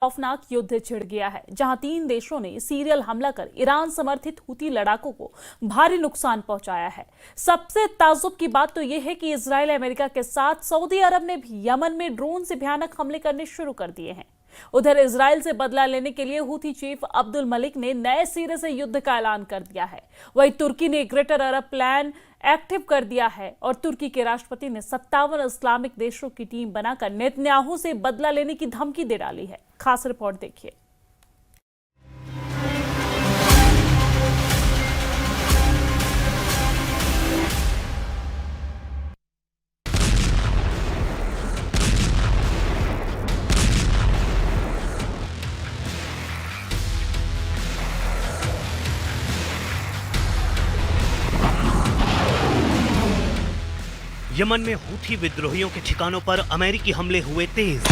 खौफनाक युद्ध छिड़ गया है, जहां 3 देशों ने सीरियल हमला कर ईरान समर्थित हुती लड़ाकों को भारी नुकसान पहुंचाया है। सबसे ताज्जुब की बात तो यह है कि इजराइल अमेरिका के साथ सऊदी अरब ने भी यमन में ड्रोन से भयानक हमले करने शुरू कर दिए हैं। उधर इजराइल से बदला लेने के लिए हुती चीफ अब्दुल मलिक ने नए सिरे से युद्ध का ऐलान कर दिया है। वहीं तुर्की ने ग्रेटर अरब प्लान एक्टिव कर दिया है और तुर्की के राष्ट्रपति ने 57 इस्लामिक देशों की टीम बनाकर नेतन्याहू से बदला लेने की धमकी दे डाली है। खास रिपोर्ट देखिए। यमन में हूथी विद्रोहियों के ठिकानों पर अमेरिकी हमले हुए तेज।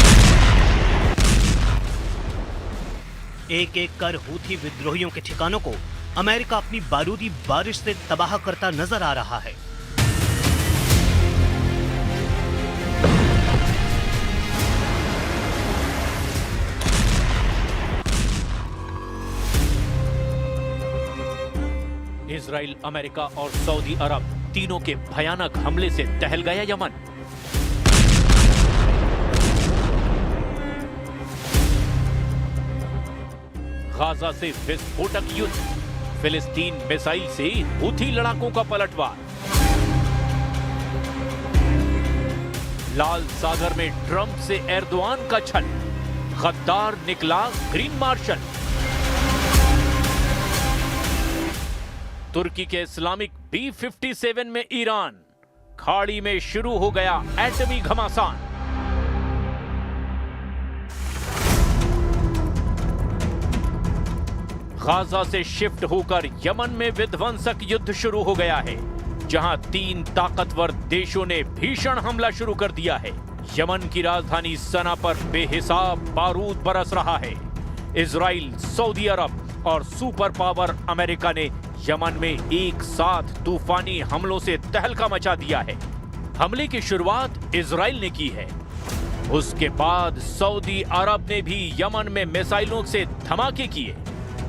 एक एक कर हूथी विद्रोहियों के ठिकानों को अमेरिका अपनी बारूदी बारिश से तबाह करता नजर आ रहा है। इजराइल, अमेरिका और सऊदी अरब तीनों के भयानक हमले से दहल गया यमन। गाजा से विस्फोटक युद्ध, फिलिस्तीन मिसाइल से हूथी लड़ाकों का पलटवार। लाल सागर में ट्रंप से एर्दोआन का छल, गद्दार निकला ग्रीन मार्शल। तुर्की के इस्लामिक B-57 में ईरान, खाड़ी में शुरू हो गया एटमी घमासान। गाजा से शिफ्ट होकर यमन में विध्वंसक युद्ध शुरू हो गया है, जहां 3 ताकतवर देशों ने भीषण हमला शुरू कर दिया है। यमन की राजधानी सना पर बेहिसाब बारूद बरस रहा है। इजराइल, सऊदी अरब और सुपर पावर अमेरिका ने यमन में एक साथ तूफानी हमलों से तहलका मचा दिया है। हमले की शुरुआत इजराइल ने की है, उसके बाद सऊदी अरब ने भी यमन में मिसाइलों से धमाके किए।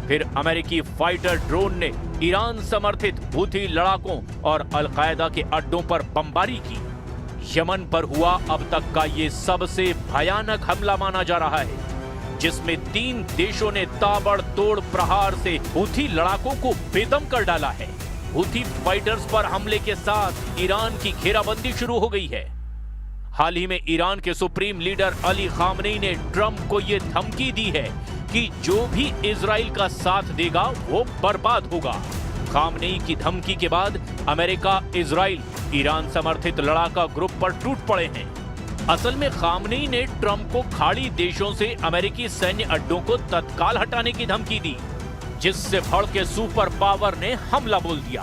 फिर अमेरिकी फाइटर ड्रोन ने ईरान समर्थित हूथी लड़ाकों और अलकायदा के अड्डों पर बमबारी की। यमन पर हुआ अब तक का ये सबसे भयानक हमला माना जा रहा है, जिसमें 3 देशों ने ताबड़तोड़ प्रहार से हूथी लड़ाकों को बेदम कर डाला है। हूथी फाइटर्स पर हमले के साथ ईरान की घेराबंदी शुरू हो गई है। हाल ही में ईरान के सुप्रीम लीडर अली खामनेई ने ट्रंप को यह धमकी दी है कि जो भी इजराइल का साथ देगा वो बर्बाद होगा। खामनेई की धमकी के बाद अमेरिका, इजराइल, ईरान समर्थित लड़ाका ग्रुप पर टूट पड़े हैं। असल में खामनेई ने ट्रंप को खाड़ी देशों से अमेरिकी सैन्य अड्डों को तत्काल हटाने की धमकी दी, जिससे भड़के सुपर पावर ने हमला बोल दिया।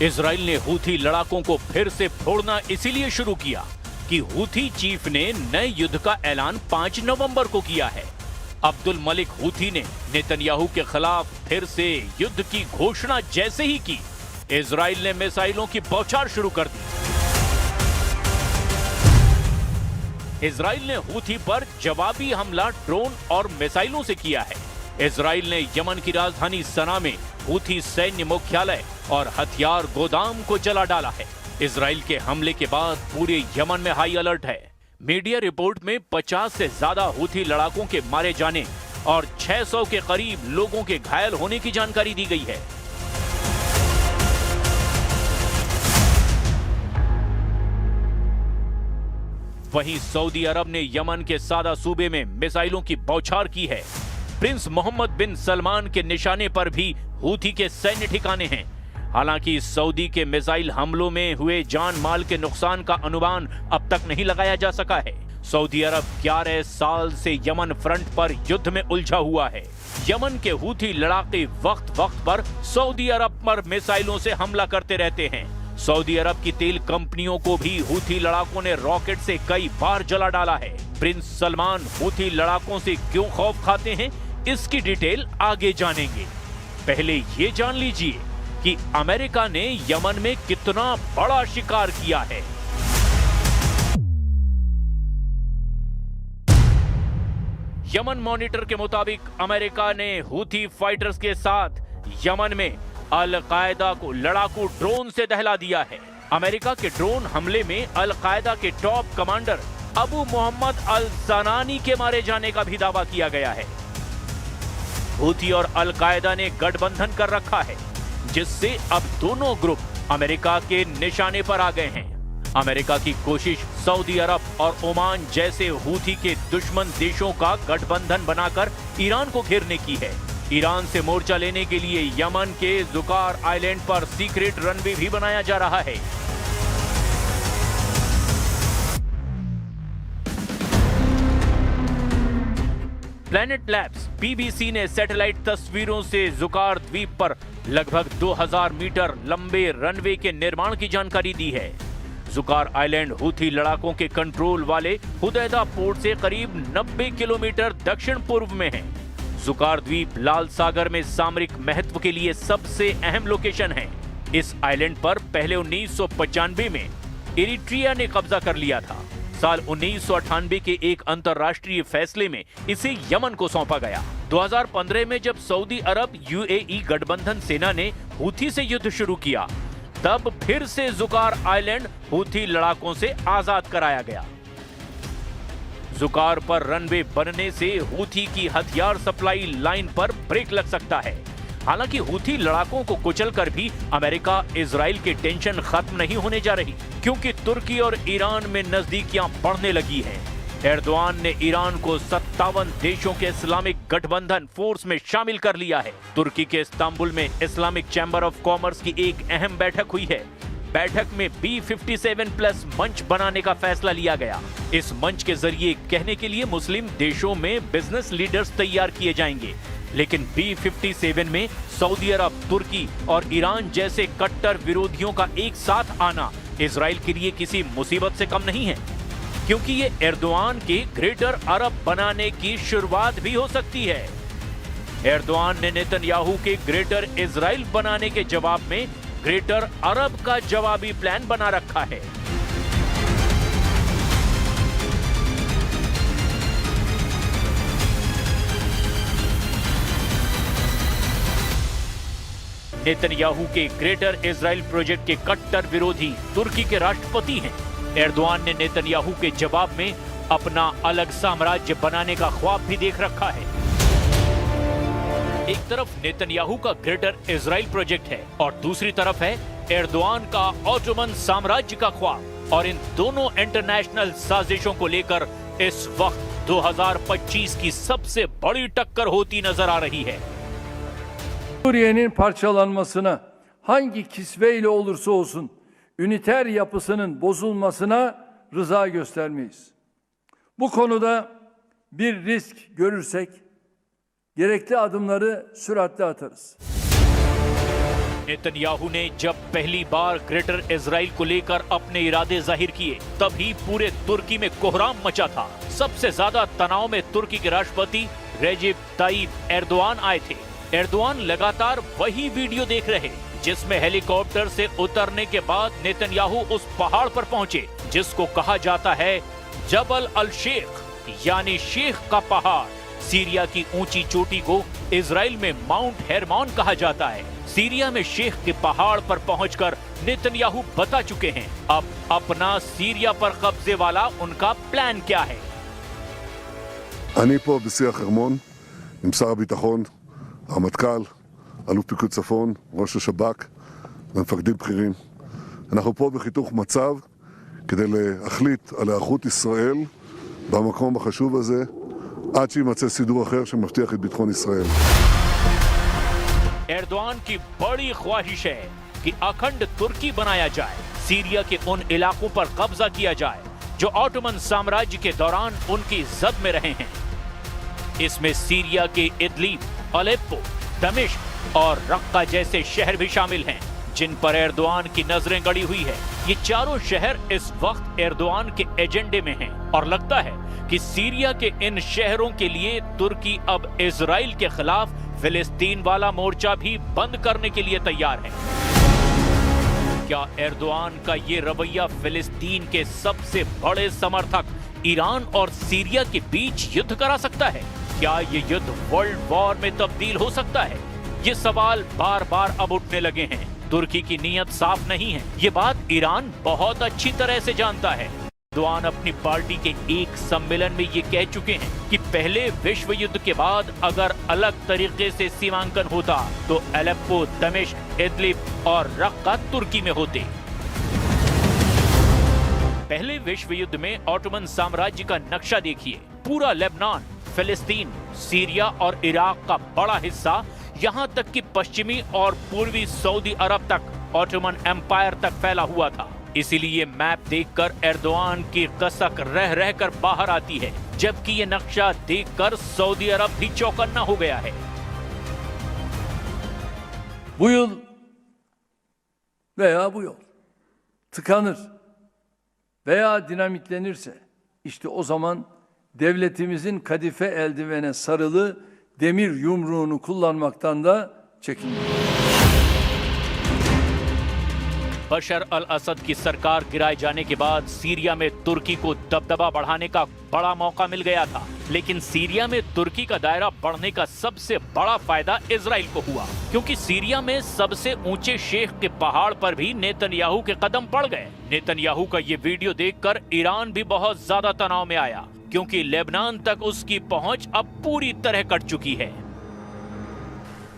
इजराइल ने हूथी लड़ाकों को फिर से फोड़ना इसीलिए शुरू किया कि हूथी चीफ ने नए युद्ध का ऐलान 5 नवंबर को किया है। अब्दुल मलिक हूथी ने नेतन्याहू के खिलाफ फिर से युद्ध की घोषणा जैसे ही की, इजराइल ने मिसाइलों की बौछार शुरू कर दी। इजराइल ने हूथी पर जवाबी हमला ड्रोन और मिसाइलों से किया है। इजराइल ने यमन की राजधानी सना में हूथी सैन्य मुख्यालय और हथियार गोदाम को जला डाला है। इजराइल के हमले के बाद पूरे यमन में हाई अलर्ट है। मीडिया रिपोर्ट में 50 से ज्यादा हूथी लड़ाकों के मारे जाने और 600 के करीब लोगों के घायल होने की जानकारी दी गई है। वहीं सऊदी अरब ने यमन के सादा सूबे में मिसाइलों की बौछार की है। प्रिंस मोहम्मद बिन सलमान के निशाने पर भी हूथी के सैन्य ठिकाने हैं। हालांकि सऊदी के मिसाइल हमलों में हुए जान माल के नुकसान का अनुमान अब तक नहीं लगाया जा सका है। सऊदी अरब 11 साल से यमन फ्रंट पर युद्ध में उलझा हुआ है। यमन के हूथी लड़ाके वक्त वक्त पर सऊदी अरब पर मिसाइलों से हमला करते रहते हैं। सऊदी अरब की तेल कंपनियों को भी हूथी लड़ाकों ने रॉकेट से कई बार जला डाला है। प्रिंस सलमान हूथी लड़ाकों से क्यों खौफ खाते हैं, इसकी डिटेल आगे जानेंगे। पहले ये जान लीजिए कि अमेरिका ने यमन में कितना बड़ा शिकार किया है। यमन मॉनिटर के मुताबिक अमेरिका ने हूथी फाइटर्स के साथ यमन में अल कायदा को लड़ाकू ड्रोन से दहला दिया है। अमेरिका के ड्रोन हमले में अल कायदा के टॉप कमांडर अबू मोहम्मद अल ज़नानी के मारे जाने का भी दावा किया गया है। हूथी और अल कायदा ने गठबंधन कर रखा है, जिससे अब दोनों ग्रुप अमेरिका के निशाने पर आ गए हैं। अमेरिका की कोशिश सऊदी अरब और ओमान जैसे हूथी के दुश्मन देशों का गठबंधन बनाकर ईरान को घेरने की है। ईरान से मोर्चा लेने के लिए यमन के जुकार आइलैंड पर सीक्रेट रनवे भी बनाया जा रहा है। प्लैनेट लैब्स बीबीसी ने सैटेलाइट तस्वीरों से जुकार द्वीप पर लगभग 2000 मीटर लंबे रनवे के निर्माण की जानकारी दी है। जुकार आइलैंड हूथी लड़ाकों के कंट्रोल वाले हुदैदा पोर्ट से करीब 90 किलोमीटर दक्षिण पूर्व में है। जुकार द्वीप लाल सागर में सामरिक महत्व के लिए सबसे अहम लोकेशन है। इस आइलैंड पर पहले 1995 में इरिट्रिया ने कब्जा कर लिया था। साल 1998 के एक अंतर्राष्ट्रीय फैसले में इसे यमन को सौंपा गया। 2015 में जब सऊदी अरब यूएई गठबंधन सेना ने हूथी से युद्ध शुरू किया, तब फिर से जुकार आइलैंड हूथी लड़ाकों से आजाद कराया गया। जुकार पर रनवे बनने से हूथी की हथियार सप्लाई लाइन पर ब्रेक लग सकता है। हालांकि हूथी लड़ाकों को कुचलकर भी अमेरिका इजराइल की टेंशन खत्म नहीं होने जा रही, क्योंकि तुर्की और ईरान में नजदीकियां बढ़ने लगी हैं। एर्दोआन ने ईरान को 57 देशों के इस्लामिक गठबंधन फोर्स में शामिल कर लिया है। तुर्की के इस्तांबुल में इस्लामिक चैम्बर ऑफ कॉमर्स की एक अहम बैठक हुई है। बैठक में B57+ मंच बनाने का फैसला लिया गया। इस मंच के जरिए कहने के लिए मुस्लिम देशों में बिजनेस लीडर्स तैयार किए जाएंगे, लेकिन B57 में सऊदी अरब, तुर्की और ईरान जैसे कट्टर विरोधियों का एक साथ आना इजराइल के लिए किसी मुसीबत से कम नहीं है, क्योंकि ये एर्दोआन के ग्रेटर अरब बनाने की शुरुआत भी हो सकती है। एर्दोआन ने नेतन्याहू के ग्रेटर इजराइल बनाने के जवाब में ग्रेटर अरब का जवाबी प्लान बना रखा है। नेतन्याहू के ग्रेटर इजराइल प्रोजेक्ट के कट्टर विरोधी तुर्की के राष्ट्रपति हैं। एर्दोआन ने नेतन्याहू के जवाब में अपना अलग साम्राज्य बनाने का ख्वाब भी देख रखा है। एक तरफ नेतन्याहू का ग्रेटर इजराइल प्रोजेक्ट है और दूसरी तरफ है एर्दोआन का ऑटोमन साम्राज्य का ख्वाब, और इन दोनों इंटरनेशनल साजिशों को लेकर इस वक्त 2025 की सबसे बड़ी टक्कर होती नजर आ रही है। Suriye'nin parçalanmasına hangi kisveyle olursa olsun üniter yapısının bozulmasına rıza göstermeyiz. Bu konuda bir risk görürsek gerekli adımları süratle atarız. Netanyahu ने जब पहली बार ग्रेटर इजराइल को लेकर अपने इरादे जाहिर किए, तभी पूरे तुर्की में कोहराम मचा था। सबसे ज्यादा तनाव में तुर्की के राष्ट्रपति रेजिप ताइप एर्दोआन आए थे। एर्दोआन लगातार वही वीडियो देख रहे जिसमें हेलीकॉप्टर से उतरने के बाद नेतन्याहू उस पहाड़ पर पहुंचे जिसको कहा जाता है जबल अल शेख, यानी शेख का पहाड़। सीरिया की ऊंची चोटी को इजराइल में माउंट हेरमॉन कहा जाता है। सीरिया में शेख के पहाड़ पर पहुंचकर नेतन्याहू बता चुके हैं अब अपना सीरिया पर कब्जे वाला उनका प्लान क्या है। אני פה בשיח חרמון עם שר הביטחון, הרמטכ"ל, אלוף פיקוד צפון, ראש השב"כ ומפקדים בכירים. אנחנו פה בחיתוך מצב כדי להחליט על היערכות ישראל במקום החשוב הזה, עד שימצא סידור אחר שמבטיח את ביטחון ישראל. एर्दोआन की बड़ी ख्वाहिश है कि अखंड तुर्की बनाया जाए, सीरिया के उन इलाकों पर कब्जा किया जाए जो ऑटोमन साम्राज्य के दौरान उनकी जद में रहे हैं। इसमें सीरिया के इदलिब, अलेप्पो, दमिश्क और रक्का जैसे शहर भी शामिल हैं, जिन पर एर्दोआन की नजरें गड़ी हुई है। ये चारों शहर इस वक्त एर्दोआन के एजेंडे में हैं और लगता है कि सीरिया के इन शहरों के लिए तुर्की अब इजराइल के खिलाफ फिलिस्तीन वाला मोर्चा भी बंद करने के लिए तैयार है। क्या एर्दोआन का ये रवैया फिलिस्तीन के सबसे बड़े समर्थक ईरान और सीरिया के बीच युद्ध करा सकता है? क्या ये युद्ध वर्ल्ड वॉर में तब्दील हो सकता है? ये सवाल बार बार अब उठने लगे हैं। तुर्की की नीयत साफ नहीं है, ये बात ईरान बहुत अच्छी तरह से जानता है। एर्दोआन अपनी पार्टी के एक सम्मेलन में ये कह चुके हैं कि पहले विश्व युद्ध के बाद अगर अलग तरीके से सीमांकन होता तो अलेप्पो, दमिश्क, इदलिब और रक्का तुर्की में होते। पहले विश्व युद्ध में ऑटोमन साम्राज्य का नक्शा देखिए। पूरा लेबनान, फिलिस्तीन, सीरिया और इराक का बड़ा हिस्सा, यहाँ तक कि पश्चिमी और पूर्वी सऊदी अरब तक ऑटोमन एम्पायर तक फैला हुआ था। इसीलिए मैप देखकर एर्दोआन की कसक रह रहकर बाहर आती है, जबकि ये नक्शा देखकर सऊदी अरब भी चौकन्ना हो गया है। Bu yıl veya bu yol tıkanır veya dinamitlenirse işte o zaman devletimizin kadife eldivene sarılı demir yumruğunu kullanmaktan da çekinmeyin. बशर अल असद की सरकार गिराए जाने के बाद सीरिया में तुर्की को दबदबा बढ़ाने का बड़ा मौका मिल गया था, लेकिन सीरिया में तुर्की का दायरा बढ़ने का सबसे बड़ा फायदा इजराइल को हुआ, क्योंकि सीरिया में सबसे ऊंचे शेख के पहाड़ पर भी नेतन्याहू के कदम पड़ गए। नेतन्याहू का ये वीडियो देखकर ईरान भी बहुत ज्यादा तनाव में आया, क्योंकि लेबनान तक उसकी पहुंच अब पूरी तरह कट चुकी है।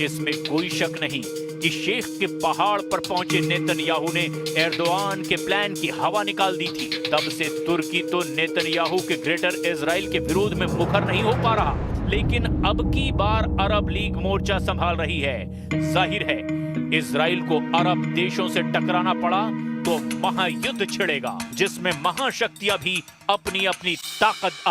इसमें कोई शक नहीं कि शेख के पहाड़ पर पहुंचे नेतन्याहू ने एर्दोआन के प्लान की हवा निकाल दी थी। तब से तुर्की तो नेतन्याहू के ग्रेटर इजराइल के विरोध में मुखर नहीं हो पा रहा, लेकिन अब की बार अरब लीग मोर्चा संभाल रही है। जाहिर है इजराइल को अरब देशों से टकराना पड़ा तो महायुद्ध छिड़ेगा, जिसमें महाशक्तियां भी अपनी अपनी ताकत